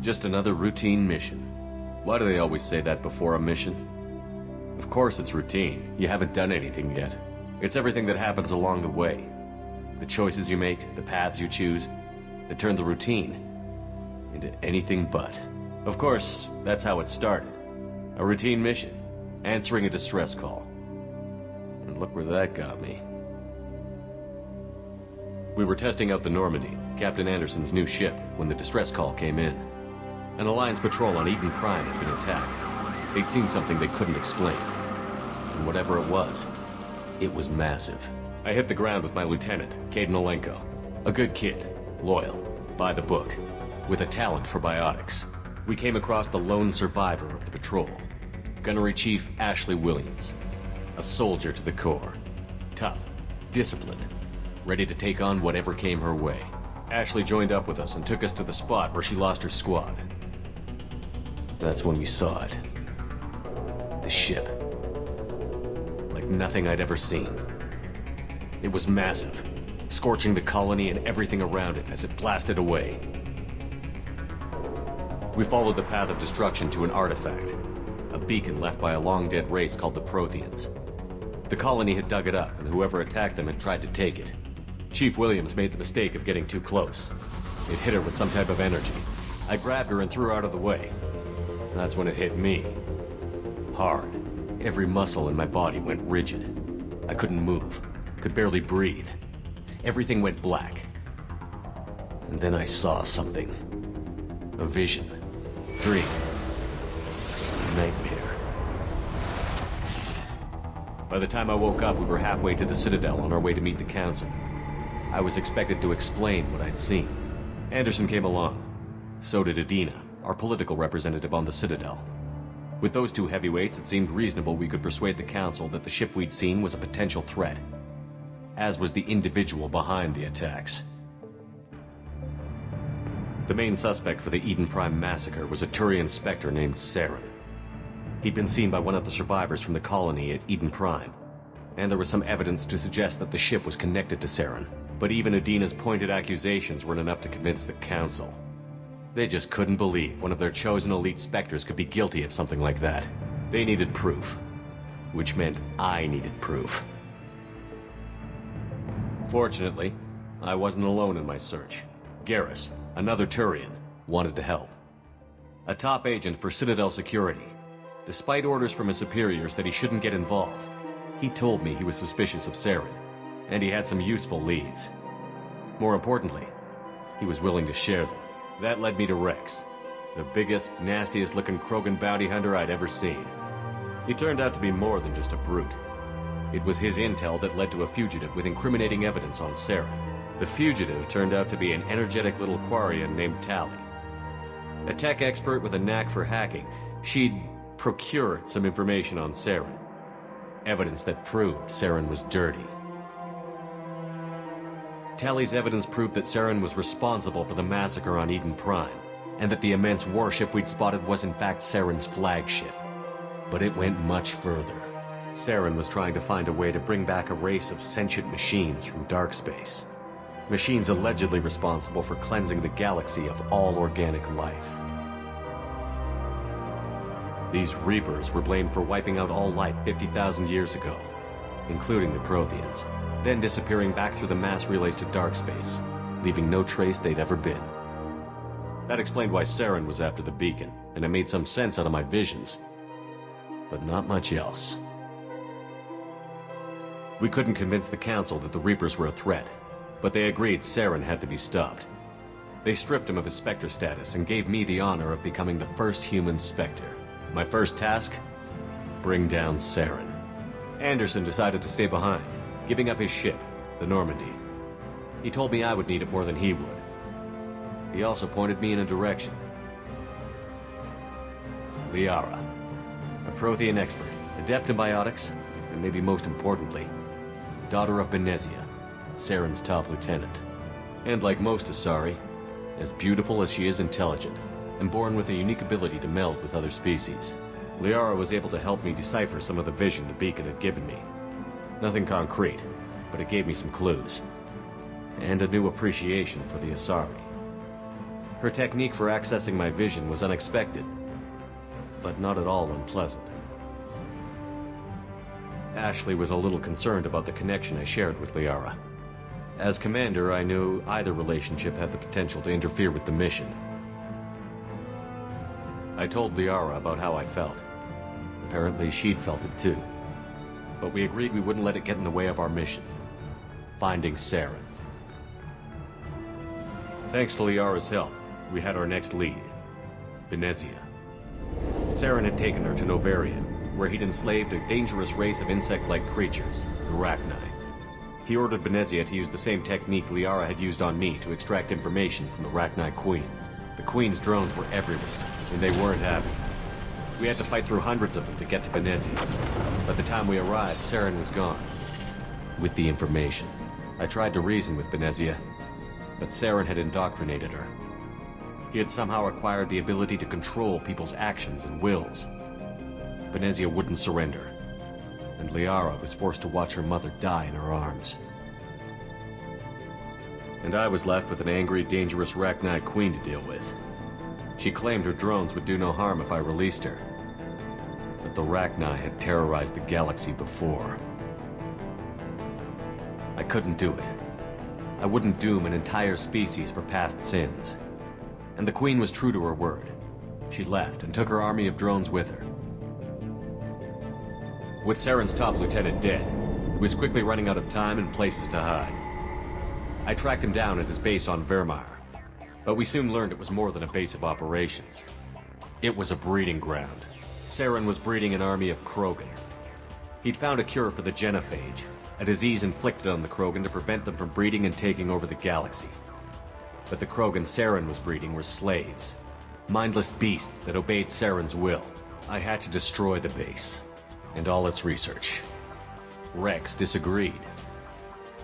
Just another routine mission. Why do they always say that before a mission? Of course it's routine. You haven't done anything yet. It's everything that happens along the way. The choices you make, the paths you choose, that turn the routine into anything but. Of course, that's how it started. A routine mission, answering a distress call. And look where that got me. We were testing out the Normandy, Captain Anderson's new ship, when the distress call came in. An Alliance patrol on Eden Prime had been attacked. They'd seen something they couldn't explain. And whatever it was massive. I hit the ground with my lieutenant, Caden Olenko. A good kid, loyal, by the book, with a talent for biotics. We came across the lone survivor of the patrol, Gunnery Chief Ashley Williams. A soldier to the core. Tough, disciplined, ready to take on whatever came her way. Ashley joined up with us and took us to the spot where she lost her squad. That's when we saw it. The ship. Like nothing I'd ever seen. It was massive, scorching the colony and everything around it as it blasted away. We followed the path of destruction to an artifact, a beacon left by a long-dead race called the Protheans. The colony had dug it up, and whoever attacked them had tried to take it. Chief Williams made the mistake of getting too close. It hit her with some type of energy. I grabbed her and threw her out of the way. And that's when it hit me. Hard. Every muscle in my body went rigid. I couldn't move. Could barely breathe. Everything went black. And then I saw something. A vision. Dream. Nightmare. By the time I woke up, we were halfway to the Citadel on our way to meet the Council. I was expected to explain what I'd seen. Anderson came along. So did Adina, our political representative on the Citadel. With those two heavyweights, it seemed reasonable we could persuade the Council that the ship we'd seen was a potential threat, as was the individual behind the attacks. The main suspect for the Eden Prime massacre was a Turian Spectre named Saren. He'd been seen by one of the survivors from the colony at Eden Prime, and there was some evidence to suggest that the ship was connected to Saren. But even Adina's pointed accusations weren't enough to convince the Council. They just couldn't believe one of their chosen elite Spectres could be guilty of something like that. They needed proof, which meant I needed proof. Fortunately, I wasn't alone in my search. Garrus, another Turian, wanted to help. A top agent for Citadel Security. Despite orders from his superiors that he shouldn't get involved, he told me he was suspicious of Saren, and he had some useful leads. More importantly, he was willing to share them. That led me to Rex, the biggest, nastiest looking Krogan bounty hunter I'd ever seen. He turned out to be more than just a brute. It was his intel that led to a fugitive with incriminating evidence on Saren. The fugitive turned out to be an energetic little Quarian named Tali. A tech expert with a knack for hacking, she'd procured some information on Saren. Evidence that proved Saren was dirty. Tali's evidence proved that Saren was responsible for the massacre on Eden Prime, and that the immense warship we'd spotted was in fact Saren's flagship. But it went much further. Saren was trying to find a way to bring back a race of sentient machines from dark space. Machines allegedly responsible for cleansing the galaxy of all organic life. These Reapers were blamed for wiping out all life 50,000 years ago, including the Protheans, then disappearing back through the mass relays to dark space, leaving no trace they'd ever been. That explained why Saren was after the beacon, and it made some sense out of my visions. But not much else. We couldn't convince the Council that the Reapers were a threat, but they agreed Saren had to be stopped. They stripped him of his Spectre status and gave me the honor of becoming the first human Spectre. My first task? Bring down Saren. Anderson decided to stay behind, giving up his ship, the Normandy. He told me I would need it more than he would. He also pointed me in a direction. Liara, a Prothean expert, adept in biotics, and maybe most importantly, daughter of Benezia, Saren's top lieutenant. And like most Asari, as beautiful as she is intelligent, and born with a unique ability to meld with other species. Liara was able to help me decipher some of the vision the beacon had given me. Nothing concrete, but it gave me some clues. And a new appreciation for the Asari. Her technique for accessing my vision was unexpected, but not at all unpleasant. Ashley was a little concerned about the connection I shared with Liara. As commander, I knew either relationship had the potential to interfere with the mission. I told Liara about how I felt. Apparently, she'd felt it too. But we agreed we wouldn't let it get in the way of our mission. Finding Saren. Thanks to Liara's help, we had our next lead. Venezia. Saren had taken her to Novaria, where he'd enslaved a dangerous race of insect-like creatures, the Rachni. He ordered Venezia to use the same technique Liara had used on me to extract information from the Rachni Queen. The Queen's drones were everywhere, and they weren't happy. We had to fight through hundreds of them to get to Venezia. By the time we arrived, Saren was gone. With the information. I tried to reason with Venezia, but Saren had indoctrinated her. He had somehow acquired the ability to control people's actions and wills. Venezia wouldn't surrender, and Liara was forced to watch her mother die in her arms. And I was left with an angry, dangerous Rachni Queen to deal with. She claimed her drones would do no harm if I released her. But the Rachni had terrorized the galaxy before. I couldn't do it. I wouldn't doom an entire species for past sins. And the Queen was true to her word. She left and took her army of drones with her. With Saren's top lieutenant dead, he was quickly running out of time and places to hide. I tracked him down at his base on Vermeer, but we soon learned it was more than a base of operations. It was a breeding ground. Saren was breeding an army of Krogan. He'd found a cure for the genophage, a disease inflicted on the Krogan to prevent them from breeding and taking over the galaxy. But the Krogan Saren was breeding were slaves, mindless beasts that obeyed Saren's will. I had to destroy the base, and all its research. Rex disagreed.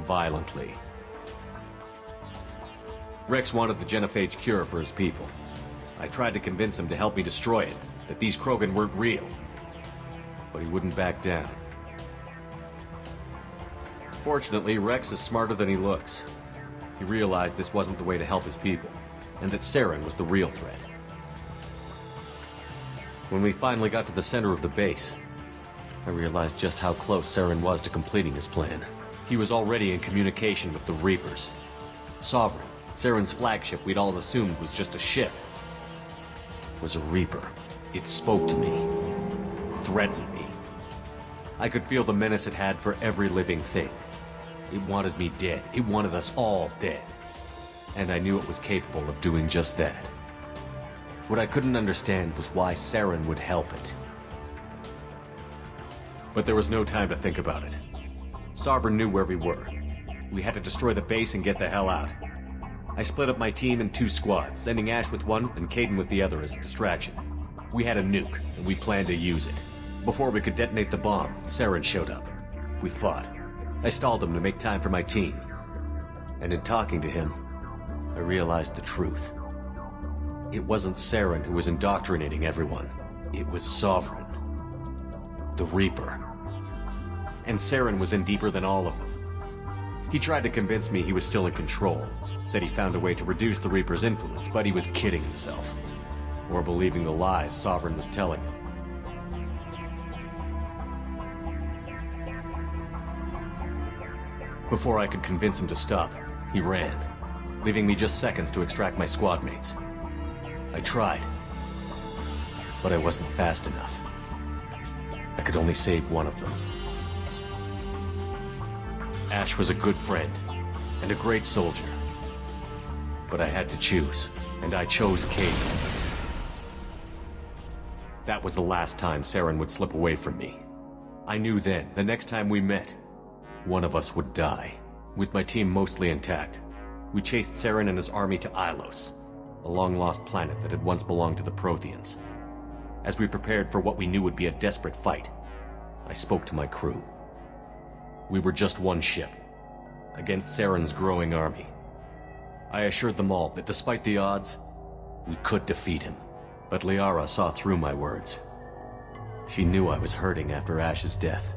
Violently. Rex wanted the genophage cure for his people. I tried to convince him to help me destroy it, that these Krogan weren't real. But he wouldn't back down. Fortunately, Rex is smarter than he looks. He realized this wasn't the way to help his people, and that Saren was the real threat. When we finally got to the center of the base, I realized just how close Saren was to completing his plan. He was already in communication with the Reapers. Sovereign, Saren's flagship we'd all assumed was just a ship, was a Reaper. It spoke to me, threatened me. I could feel the menace it had for every living thing. It wanted me dead. It wanted us all dead. And I knew it was capable of doing just that. What I couldn't understand was why Saren would help it. But there was no time to think about it. Sovereign knew where we were. We had to destroy the base and get the hell out. I split up my team in 2 squads, sending Ash with one and Kaidan with the other as a distraction. We had a nuke, and we planned to use it. Before we could detonate the bomb, Saren showed up. We fought. I stalled him to make time for my team. And in talking to him, I realized the truth. It wasn't Saren who was indoctrinating everyone. It was Sovereign. The Reaper. And Saren was in deeper than all of them. He tried to convince me he was still in control. Said he found a way to reduce the Reaper's influence, but he was kidding himself. Or believing the lies Sovereign was telling him. Before I could convince him to stop, he ran, leaving me just seconds to extract my squad mates. I tried, but I wasn't fast enough. I could only save one of them. Ash was a good friend, and a great soldier. But I had to choose, and I chose Kaidan. That was the last time Saren would slip away from me. I knew then, the next time we met, one of us would die. With my team mostly intact, we chased Saren and his army to Ilos, a long-lost planet that had once belonged to the Protheans. As we prepared for what we knew would be a desperate fight, I spoke to my crew. We were just one ship, against Saren's growing army. I assured them all that despite the odds, we could defeat him. But Liara saw through my words. She knew I was hurting after Ash's death.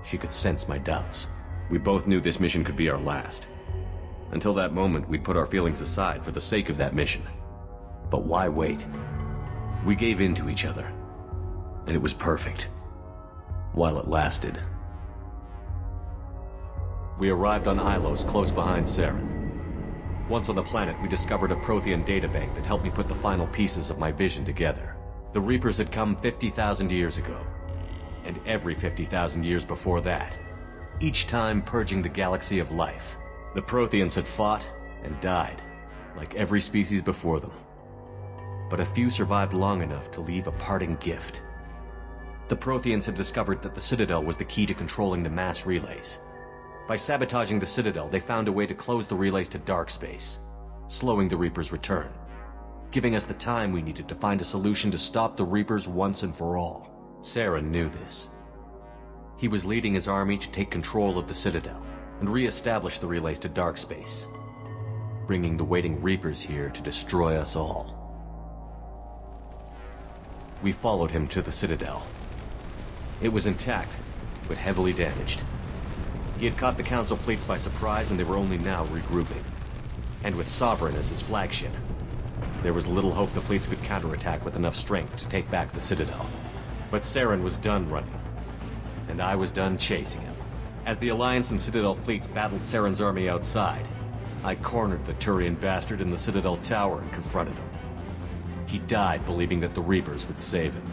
She could sense my doubts. We both knew this mission could be our last. Until that moment, we'd put our feelings aside for the sake of that mission. But why wait? We gave in to each other, and it was perfect. While it lasted. We arrived on Ilos, close behind Saren. Once on the planet, we discovered a Prothean databank that helped me put the final pieces of my vision together. The Reapers had come 50,000 years ago, and every 50,000 years before that, each time purging the galaxy of life. The Protheans had fought and died, like every species before them. But a few survived long enough to leave a parting gift. The Protheans had discovered that the Citadel was the key to controlling the mass relays. By sabotaging the Citadel, they found a way to close the relays to dark space, slowing the Reapers' return, giving us the time we needed to find a solution to stop the Reapers once and for all. Saren knew this. He was leading his army to take control of the Citadel and re-establish the relays to dark space, bringing the waiting Reapers here to destroy us all. We followed him to the Citadel. It was intact, but heavily damaged. He had caught the Council fleets by surprise, and they were only now regrouping. And with Sovereign as his flagship, there was little hope the fleets could counterattack with enough strength to take back the Citadel. But Saren was done running, and I was done chasing him. As the Alliance and Citadel fleets battled Saren's army outside, I cornered the Turian bastard in the Citadel tower and confronted him. He died believing that the Reapers would save him.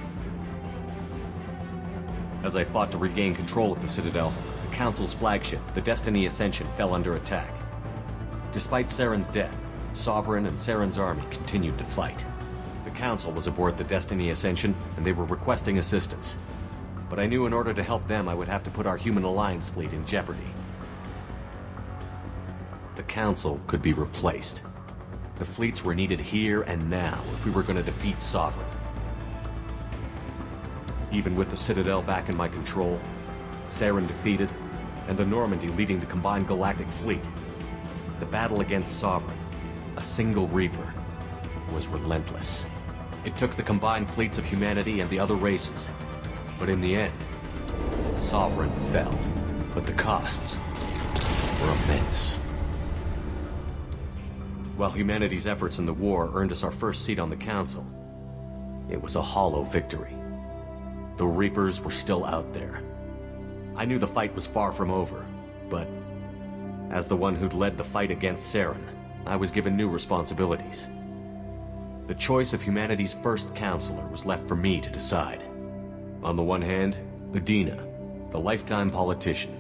As I fought to regain control of the Citadel, the Council's flagship, the Destiny Ascension, fell under attack. Despite Saren's death, Sovereign and Saren's army continued to fight. The Council was aboard the Destiny Ascension, and they were requesting assistance. But I knew in order to help them, I would have to put our human Alliance fleet in jeopardy. The Council could be replaced. The fleets were needed here and now if we were going to defeat Sovereign. Even with the Citadel back in my control, Saren defeated, and the Normandy leading the combined galactic fleet, the battle against Sovereign, a single Reaper, was relentless. It took the combined fleets of humanity and the other races, but in the end, Sovereign fell. But the costs were immense. While humanity's efforts in the war earned us our first seat on the Council, it was a hollow victory. The Reapers were still out there. I knew the fight was far from over, but as the one who'd led the fight against Saren, I was given new responsibilities. The choice of humanity's first counselor was left for me to decide. On the one hand, Udina, the lifetime politician.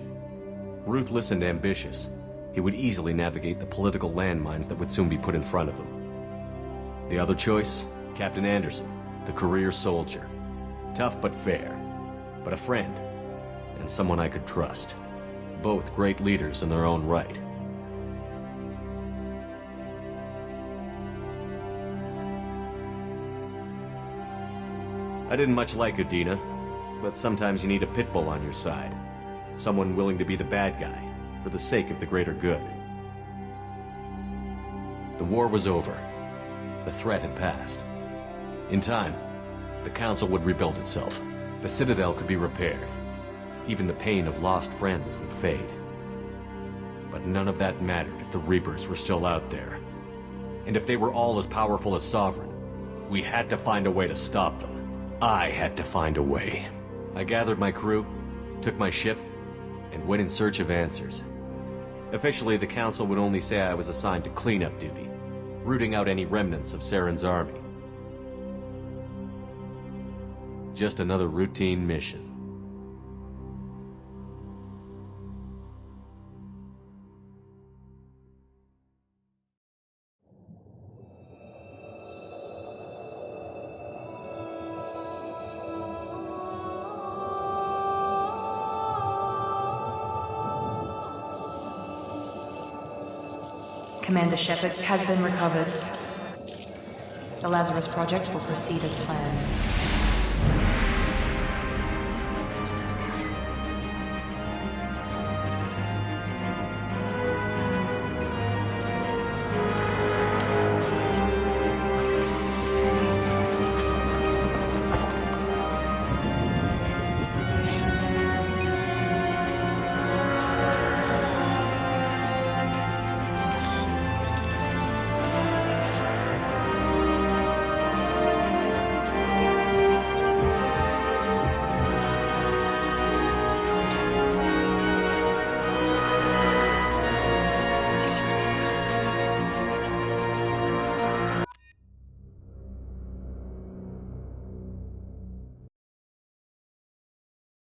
Ruthless and ambitious, he would easily navigate the political landmines that would soon be put in front of him. The other choice, Captain Anderson, the career soldier. Tough but fair, but a friend, and someone I could trust. Both great leaders in their own right. I didn't much like Udina, but sometimes you need a pit bull on your side. Someone willing to be the bad guy, for the sake of the greater good. The war was over. The threat had passed. In time, the Council would rebuild itself. The Citadel could be repaired. Even the pain of lost friends would fade. But none of that mattered if the Reapers were still out there. And if they were all as powerful as Sovereign, we had to find a way to stop them. I had to find a way. I gathered my crew, took my ship, and went in search of answers. Officially, the Council would only say I was assigned to cleanup duty, rooting out any remnants of Saren's army. Just another routine mission. Commander Shepard has been recovered. The Lazarus Project will proceed as planned.